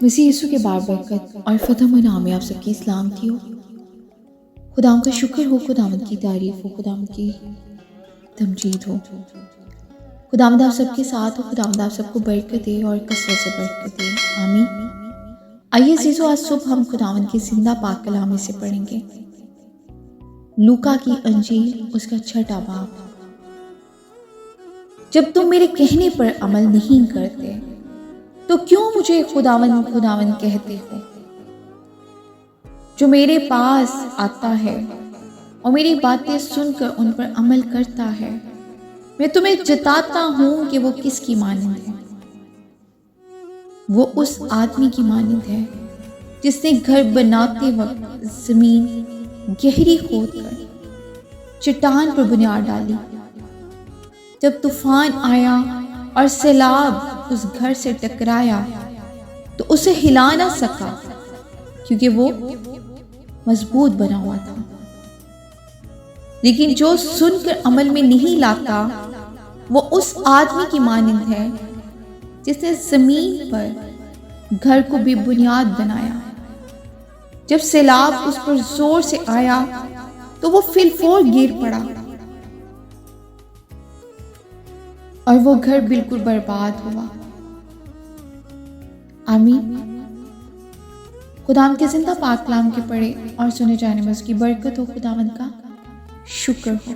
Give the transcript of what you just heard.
مسیح یسوع کے بار برکت اور فتح و نام آپ سب کی سلامتی ہو۔ خداوند کا شکر ہو، خداوند کی تعریف ہو، خداوند کی تمجید ہو۔ خداوند آپ سب کے ساتھ ہو، خداوند آپ سب کو برکت دے اور کثرت سے برکت دے، آمین۔ آئیے عزیزو، آج صبح ہم خداوند کے زندہ پاک کلام سے پڑھیں گے لوکا کی انجیل، اس کا 6واں باب۔ جب تم میرے کہنے پر عمل نہیں کرتے تو کیوں مجھے خداوند خداوند کہتے ہو؟ جو میرے پاس آتا ہے اور میری باتیں سن کر ان پر عمل کرتا ہے، میں تمہیں جتاتا ہوں کہ وہ کس کی مانند ہے۔ وہ اس آدمی کی مانند ہے جس نے گھر بناتے وقت زمین گہری کھود کر چٹان پر بنیاد ڈالی۔ جب طوفان آیا اور سیلاب اس گھر سے ٹکرایا تو اسے ہلا نہ سکا، کیونکہ وہ مضبوط بنا ہوا تھا۔ لیکن جو سن کر عمل میں نہیں لاتا وہ اس آدمی کی مانند ہے جس نے زمین پر گھر کو بے بنیاد بنایا۔ جب سیلاب اس پر زور سے آیا تو وہ فی الفور گر پڑا اور وہ گھر بالکل برباد ہوا۔ آمین۔ خداوند کے زندہ پاک کلام کے پڑھے اور سنے جانے میں اس کی برکت ہو، خداوند کا شکر ہو۔